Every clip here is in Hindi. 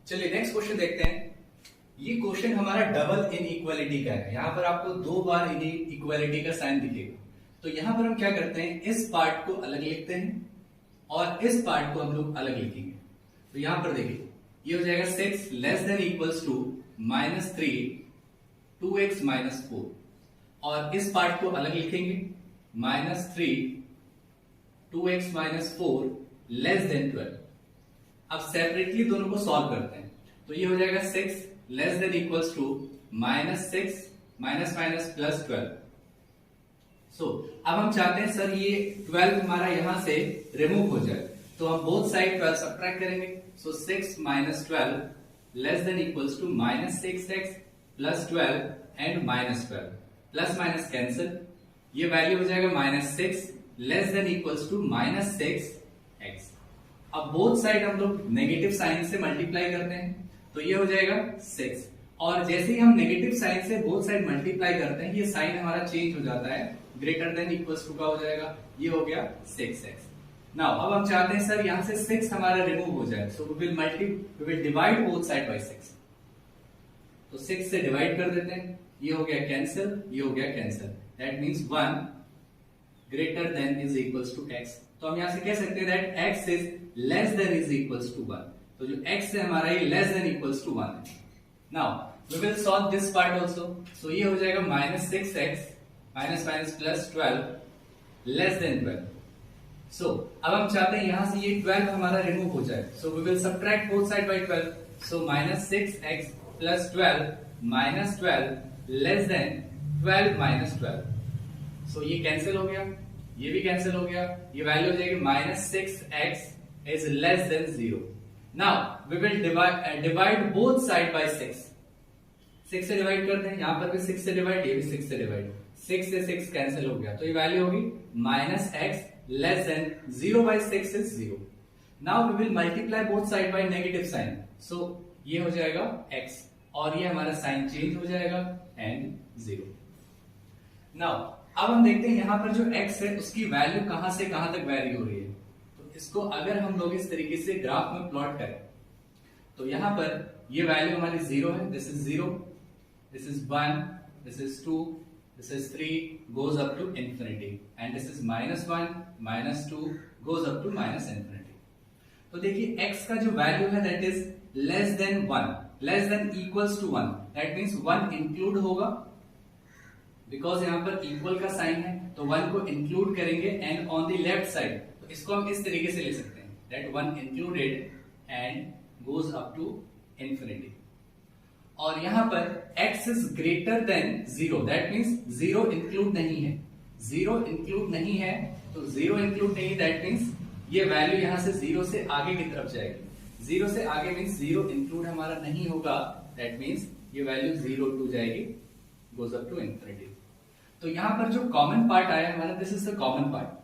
चलिए नेक्स्ट क्वेश्चन देखते हैं। ये क्वेश्चन हमारा डबल इनइक्वालिटी का है। यहाँ पर आपको दो बार इनइक्वालिटी का साइन दिखेगा। तो यहाँ पर हम क्या करते हैं, इस पार्ट को अलग लिखते हैं और इस पार्ट को हम लोग अलग लिखेंगे। तो यहाँ पर देखिए, ये हो जाएगा 6 less than equals to -3 2x - 4 और इस पार्ट को अलग लिखेंगे -3 2x - 4 लेस देन 12। अब सेपरेटली दोनों को सॉल्व करते हैं। तो ये हो जाएगा 6 less than equals to -6 minus plus 12। अब हम चाहते हैं सर ये 12 हमारा यहां से रिमूव हो जाए, तो हम बोथ साइड 12 सब्ट्रैक्ट करेंगे। 6 - 12 less than equals to -6x plus 12 and -12। Plus minus cancel, ये वैल्यू हो जाएगा -6 less than equals to -6x। अब बोथ साइड हम लोग नेगेटिव साइन से मल्टीप्लाई करते हैं, तो ये हो जाएगा 6। और जैसे ही हम नेगेटिव साइन से बोथ साइड मल्टीप्लाई करते हैं, ये साइन हमारा चेंज हो जाता है, ग्रेटर देन इक्वल्स टू का हो जाएगा, ये हो गया 6x। नाउ अब हम चाहते हैं सर यहां से 6 हमारा रिमूव हो जाए, so we will divide both side by 6। तो 6 से डिवाइड कर देते हैं, ये हो गया कैंसिल, ये हो गया cancel. That means 1 greater than is equals to x। तो हम यहां से कह सकते हैं that x is less than is equals to 1। तो जो x है हमारा ये लेस देन इक्वल्स टू 1 है। Now we will solve this part also. So ये हो जाएगा -6x minus plus 12 less than 12। So अब हम चाहते हैं यहां से ये 12 हमारा रिमूव हो जाए, so we will subtract both side by 12। So -6x plus 12 minus 12 less than 12 minus 12। So ये कैंसिल हो गया, ये भी कैंसिल हो गया, ये वैल्यू हो जाएगी -6x is less than 0. Now we will divide both side by 6. 6 से डिवाइड करते हैं, यहां पर भी 6 से डिवाइड, ये भी 6 से डिवाइड, 6 से 6 कैंसिल हो गया, तो ये वैल्यू होगी -x less than 0 by 6 is 0. Now we will multiply both side by negative sign. So ये हो जाएगा x और ये हमारा साइन चेंज हो जाएगा एंड 0. Now अब हम देखते हैं यहां पर जो x है उसकी वैल्यू कहां से कहां तक वेरी हो रही है। इसको अगर हम लोग इस तरीके से ग्राफ में प्लॉट करें, तो यहां पर ये वैल्यू हमारी 0 है, this is 0, this is 1, this is 2, this is 3 goes up to infinity and this is -1 -2 goes up to -infinity. तो देखिए x का जो वैल्यू है that is less than 1, less than equals to 1। That means 1 include होगा, बिकॉज यहां पर इक्वल का साइन है, तो 1 को इंक्लूड करेंगे and on the left side इसको हम इस तरीके से ले सकते हैं that 1 included and goes up to infinity। और यहां पर x is greater than 0, that means 0 include नहीं है, 0 include नहीं है, तो 0 include नहीं, that means ये वैल्यू यहां से 0 से आगे की तरफ जाएगी। 0 से आगे means 0 include हमारा नहीं होगा, that means ये वैल्यू 0 टू जाएगी, goes up to infinity। तो यहां पर जो कॉमन पार्ट आया हमारा, this is the common part.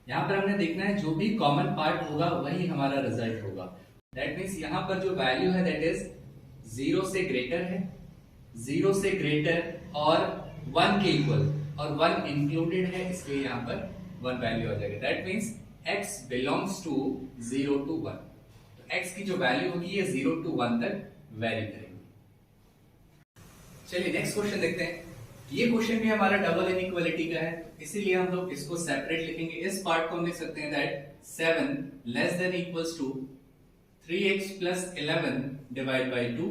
यहां पर हमने देखना है जो भी कॉमन पार्ट होगा वही हमारा रिजल्ट होगा। दैट मींस यहां पर जो वैल्यू है दैट इज 0 से ग्रेटर है, 0 से ग्रेटर और 1 के इक्वल, और 1 इंक्लूडेड है, इसलिए यहां पर 1 वैल्यू आ जाएगा। That means x belongs to 0 to 1। तो x की जो वैल्यू होगी ये 0 to 1 तक वेरी करेगी। चलिए नेक्स्ट क्वेश्चन देखते हैं। ये क्वेश्चन भी हमारा डबल इनइक्वालिटी का है, इसीलिए हम लोग इसको सेपरेट लिखेंगे। इस पार्ट को हम लिख सकते हैं that 7 less than equals to 3x plus 11 divide by 2,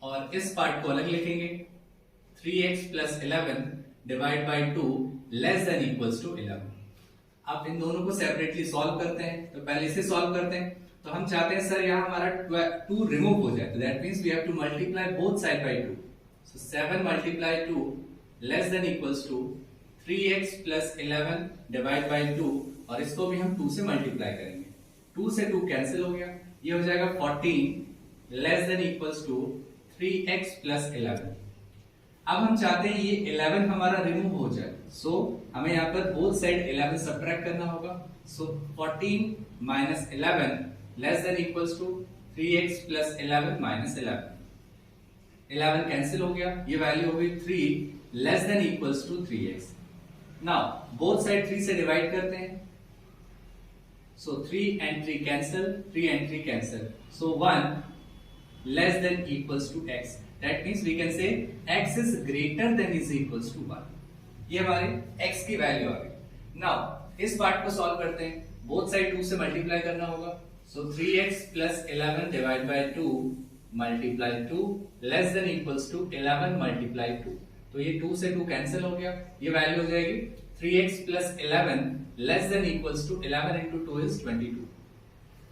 और इस पार्ट को अलग लिखेंगे 3x plus 11 divide by 2 less than equals to 11। अब इन दोनों को सेपरेटली सॉल्व करते हैं, तो पहले इसे सॉल्व करते हैं। तो हम चाहते हैं सर यहाँ हमारा 2 रिमूव हो जाए, तो that means we have to multiply both side by 2। So 7 multiply 2 less than equals to 3x plus 11 divide by 2, और इसको भी हम 2 से मल्टीप्लाई करेंगे। 2 से 2 कैंसिल हो गया, ये हो जाएगा 14 less than equals to 3x plus 11। अब हम चाहते हैं ये 11 हमारा रिमूव हो जाए, सो हमें यहाँ पर बोथ साइड 11 सब्ट्रैक्ट करना होगा। So 14 minus 11 less than equals to 3x plus 11 minus 11। 11 cancel हो गया, ये वैल्यू हो गई 3 less than equals to 3x। Now both side 3 से डिवाइड करते हैं, so 3 and 3 cancel, 3 and 3 cancel, So 1 less than equals to x. That means we can say x is greater than is equals to 1. ये हमारे x की वैल्यू आ गई. Now इस पार्ट को सॉल्व करते हैं. बोथ साइड 2 से मल्टीप्लाई करना होगा. So 3x plus 11 divided by 2 multiply 2 less than equals to 11 multiply 2. तो ये 2 से 2 कैंसिल हो गया. ये वैल्यू हो जाएगी 3x plus 11 less than equals to 11 into 2 is 22.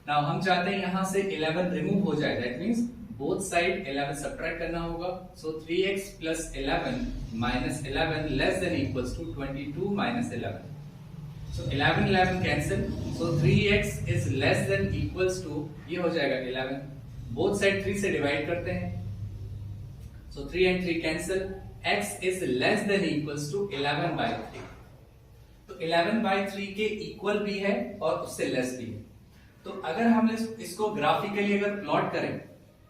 Now हम चाहते हैं यहाँ से 11 रिमूव हो जाए. That means both side 11 subtract करना होगा. So 3x plus 11 minus 11 less than equals to 22 minus 11. So 11 cancel. So 3x is less than equals to ये हो जाएगा 11. Both side 3 से डिवाइड करते हैं. So 3 and 3 cancel. X is less than equals to 11 by 3. तो 11 by 3 के इक्वल भी है और उससे लेस भी है. तो अगर हम इसको ग्राफिकली अगर प्लॉट करें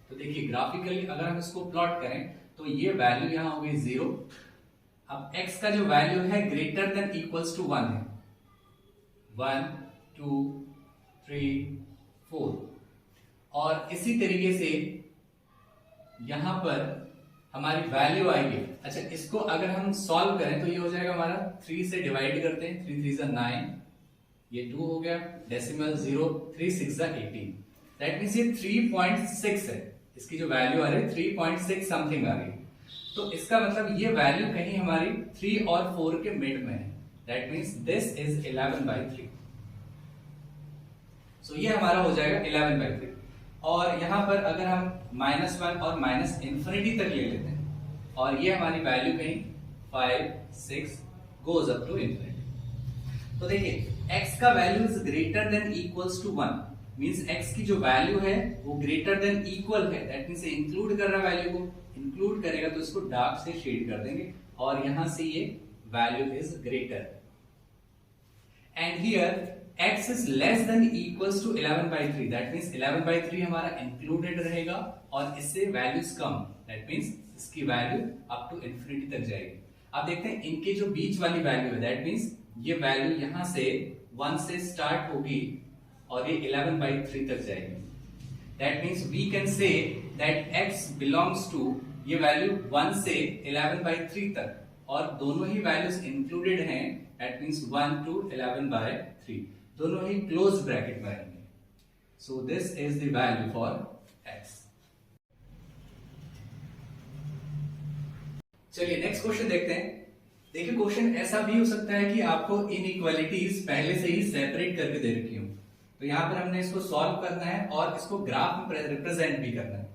तो देखिए ग्राफिकली अगर हम इसको प्लॉट करें तो ये वैल्यू यहां होगी 0. अब x का जो वैल्यू है ग्रेटर देन इक्वल्स टू 1 है. 1 2 3 4 और इसी तरीके से यहां पर हमारी वैल्यू आएगी. अच्छा इसको अगर हम सॉल्व करें तो ये हो जाएगा हमारा 3 से डिवाइड करते हैं. 3 3 9 ये 2 हो गया. डेसिमल 0 3 6 18. दैट मींस ये 3.6 है. इसकी जो वैल्यू आ रही है 3.6 समथिंग आ रही है. तो इसका मतलब ये वैल्यू कहीं हमारी 3 और 4 के मिड में है. That means this is 11 by 3. सो ये हमारा हो जाएगा 11 by 3. और यहां पर अगर हम -1 और माइनस इंफिनिटी तक ले लेते हैं और ये हमारी वैल्यू कहीं 5 6 गोज अप टू इंफिनिटी. तो देखिए x का value is greater than equals to 1 means x की जो वैल्यू है वो ग्रेटर देन इक्वल है. दैट मींस इंक्लूड कर रहा है वैल्यू को. इंक्लूड करेगा तो इसको डार्क से शेड कर देंगे और यहां से ये value is greater. And here x is less than equals to 11 by 3. That means 11 by 3 हमारा included रहेगा और इससे वैल्यूज कम. That means इसकी वैल्यू अप टू इंफिनिटी तक जाएगी. अब देखते हैं इनके जो बीच वाली वैल्यू है. That means ये वैल्यू यहां से 1 से स्टार्ट होगी और ये 11 by 3 तक जाएगी. That means we can say that x belongs to ये वैल्यू 1 से 11 by 3 तक और दोनों ही वैल्यूज इंक्लूडेड हैं. That means 1 to 11 by 3 दोनों ही क्लोज ब्रैकेट में रहेंगे. सो this is the value for x. चलिए नेक्स्ट क्वेश्चन देखते हैं. देखिए क्वेश्चन ऐसा भी हो सकता है कि आपको इनइक्वालिटीज पहले से ही सेपरेट करके दे रखी हो. तो यहां पर हमने इसको सॉल्व करना है और इसको ग्राफ में रिप्रेजेंट भी करना है.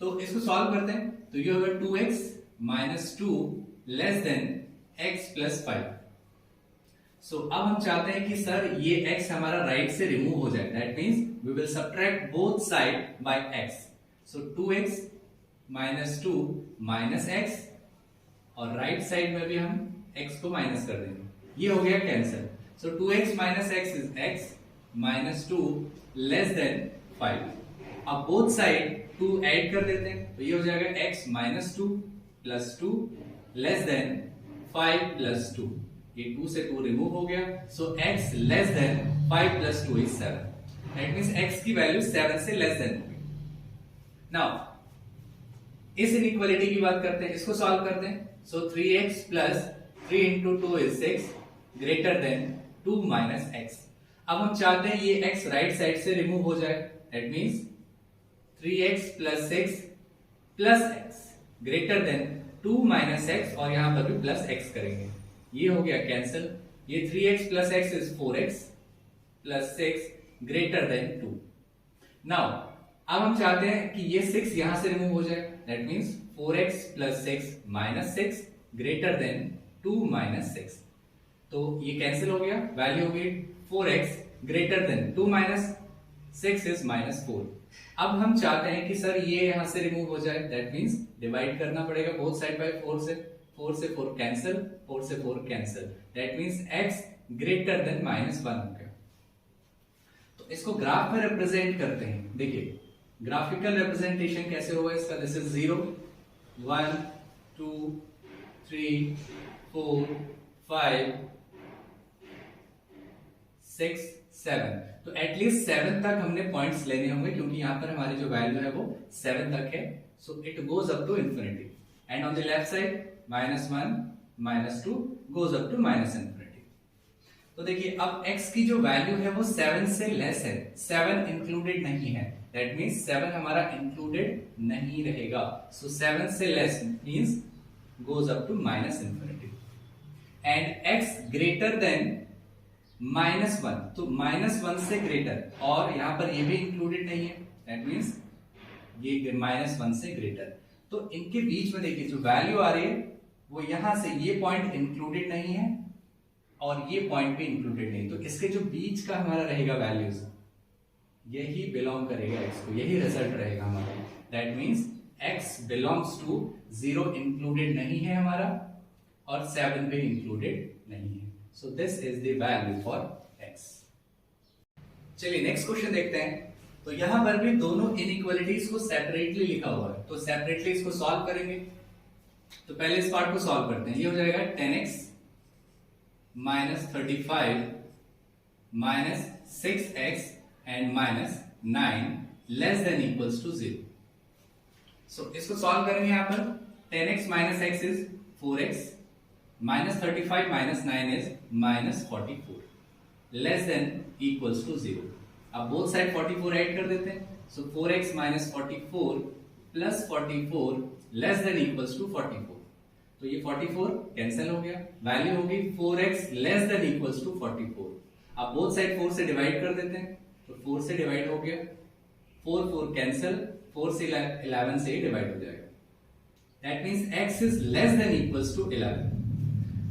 तो इसको सॉल्व करते हैं. तो ये होगा 2x minus 2 less then x plus 5. सो अब हम चाहते हैं कि सर ये x हमारा राइट से रिमूव हो जाए. That means we will subtract both side by x. So 2x minus 2 minus x और राइट साइड में भी हम x को माइनस कर देंगे. ये हो गया cancel. So 2x minus x is x minus 2 less then 5. अब बोथ साइड 2 ऐड कर देते हैं तो ये हो जाएगा x minus 2 plus 2 less then 5 plus 2. ये 2 से 2 रिमूव हो गया. सो x less then 5 plus 2 is 7. That means x की वैल्यू 7 से लेस देन होगी. नाउ इस इनइक्वालिटी की बात करते हैं. इसको सॉल्व करते हैं. सो 3x plus 3 into 2 is 6 greater than 2 minus x. अब हम चाहते हैं ये x राइट साइड से रिमूव हो जाए. That means 3x plus 6 plus x greater then 2 minus x और यहां पर भी प्लस x करेंगे. ये हो गया कैंसिल. ये 3x plus x is 4x plus 6 greater than 2. Now अब हम चाहते हैं कि ये 6 यहां से रिमूव हो जाए. That means 4x plus 6 minus 6 greater than 2 minus 6. तो ये कैंसिल हो गया. वैल्यू हो गई 4x greater than 2 minus 6 is minus 4. अब हम चाहते हैं कि सर ये यहां से रिमूव हो जाए. दैट मींस डिवाइड करना पड़ेगा बोथ साइड बाय 4 से. 4 से 4 कैंसिल. 4 से 4 cancel. That means x greater than -1 हो गया. तो इसको ग्राफ में रिप्रेजेंट करते हैं. देखिए ग्राफिकल रिप्रेजेंटेशन कैसे होगा इसका. This is 0 1 2 3 4 5 6 7. तो एटलीस्ट 7 तक हमने पॉइंट्स लेने होंगे, क्योंकि यहां पर हमारी जो वैल्यू है वो 7 तक है। So it goes up to infinity and on the left side -1 -2 goes up to -infinity. तो देखिए अब x की जो वैल्यू है वो 7 से लेस है, 7 इंक्लूडेड नहीं है, दैट मींस 7 हमारा इंक्लूडेड नहीं रहेगा। सो 7 से less means goes up to -infinity and x greater than -1, तो -1 से ग्रेटर, और यहां पर ये भी इंक्लूडेड नहीं है, दैट मींस ये -1 से ग्रेटर। तो इनके बीच में देखिए जो वैल्यू आ रही है वो यहां से ये पॉइंट इंक्लूडेड नहीं है और ये पॉइंट भी इंक्लूडेड नहीं, तो इसके जो बीच का हमारा रहेगा वैल्यूज, यही बिलोंग करेगा x को, यही रिजल्ट रहेगा हमारा। That means x belongs to 0 included नहीं है हमारा और 7 भी इंक्लूडेड नहीं है। So this is the value for x। चलिए नेक्स्ट क्वेश्चन देखते हैं। तो यहां पर भी दोनों इनइक्वालिटीज को सेपरेटली लिखा हुआ है, तो सेपरेटली इसको सॉल्व करेंगे। तो पहले इस पार्ट को सॉल्व करते हैं। ये हो जाएगा 10x -35 -6x and -9 less than equals to 0। So इसको सॉल्व करेंगे। यहां पर 10x - x is 4x, -35 - 9 is -44 less than equals to 0। अब बोथ साइड 44 ऐड कर देते हैं। So 4x - 44 plus 44 less than equals to 44। तो ये 44 कैंसिल हो गया, वैल्यू हो गई 4x less than equals to 44। अब बोथ साइड 4 से डिवाइड कर देते हैं, तो 4 से डिवाइड हो गया, 4 4 कैंसिल, 4 से 11 से डिवाइड हो जाएगा। That means x is less than equals to 11।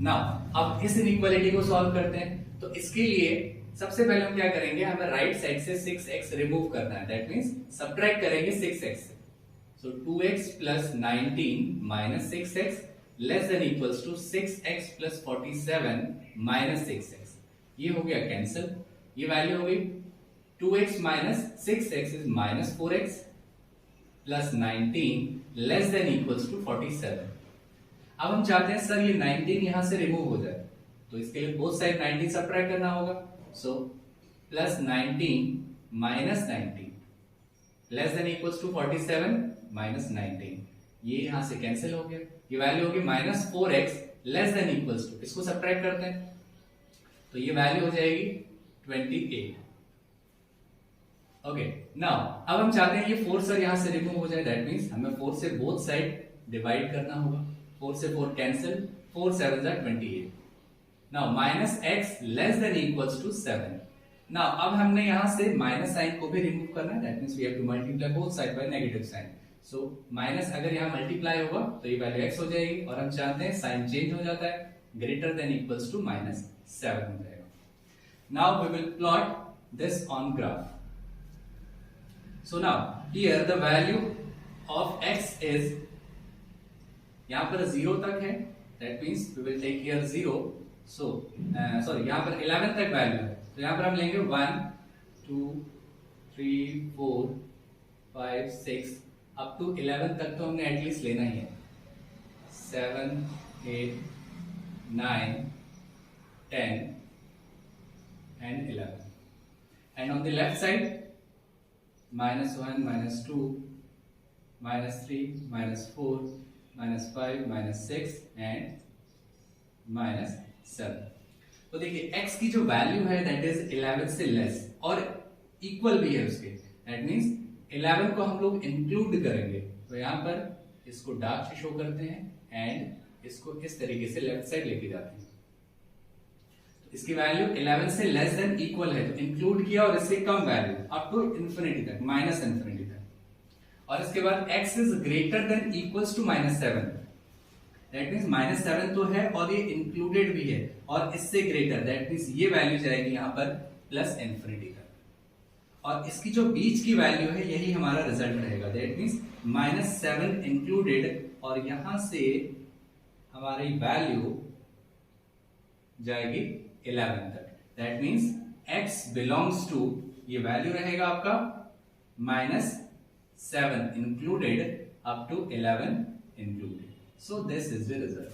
Now अब इस इनइक्वालिटी को सॉल्व करते हैं। तो इसके लिए सबसे पहले हम क्या करेंगे, हमें राइट साइड से 6x रिमूव करना है, दैट मींस सब्ट्रैक्ट करेंगे 6x से। So 2x plus 19 - 6x less than equals to 6x plus 47 - 6x। ये हो गया कैंसिल, ये वैल्यू हो गई 2x - 6x is -4x plus 19 less than equals to 47। अब हम चाहते हैं सर ये 19 यहां से रिमूव हो जाए, तो इसके लिए बोथ साइड 19 सब्ट्रैक्ट करना होगा। So plus 19 minus 19 less than equals to 47 minus 19, ये यहां से कैंसिल हो गया। ये वैल्यू होगी -4x less than equals to, इसको सब्ट्रैक्ट करते हैं तो ये वैल्यू हो जाएगी 28। ओके नाउ अब हम चाहते हैं ये 4 सर यहां से रिमूव हो जाए, दैट मींस हमें 4 से बोथ साइड डिवाइड करना होगा। 4 से 4 कैंसिल, 4 7 जा 28। Now -x less than equals to 7। Now अब हमने यहां से माइनस साइन को भी रिमूव करना है, that means we have to multiply both side by negative sign. So minus अगर यहां मल्टीप्लाई होगा तो ये वैल्यू x हो जाएगी, और हम चाहते हैं साइन चेंज हो जाता है, ग्रेटर देन इक्वल्स टू -7 हो जाएगा। Now we will plot this on graph. So now here the value of x is, यहां पर 0 तक है, that means we will take here 0. So sorry यहां पर 11 तक वैल्यू है, तो यहां पर हम लेंगे 1 2 3 4 5 6 अप टू 11 तक तो हमने एटलीस्ट लेना ही है। 7 8 9 10 and 11 and on the left side -1 -2 -3 -4 -5 -6 and -7। तो देखिए x की जो वैल्यू है दैट इज 11 से लेस और इक्वल भी है उसके, दैट मींस 11 को हम लोग इंक्लूड करेंगे। तो यहां पर इसको डार्क से शो करते हैं एंड इसको इस तरीके से लेफ्ट साइड लेके जाते हैं। इसकी वैल्यू 11 से लेस देन इक्वल है, तो इंक्लूड किया और इससे कम वैल्यू अप टू इंफिनिटी तक, माइनस इंफिनिटी तक। और इसके बाद x is greater than equals to -7, that means -7 तो है और ये इंक्लूडेड भी है, और इससे ग्रेटर दैट मींस ये वैल्यू जाएगी यहां पर प्लस इंफिनिटी तक, और इसकी जो बीच की वैल्यू है यही हमारा रिजल्ट रहेगा, दैट मींस -7 इंक्लूडेड, और यहां से हमारी वैल्यू जाएगी 11 तक, that means x belongs to, ये वैल्यू रहेगा आपका -7 included up to 11 included. So this is the result.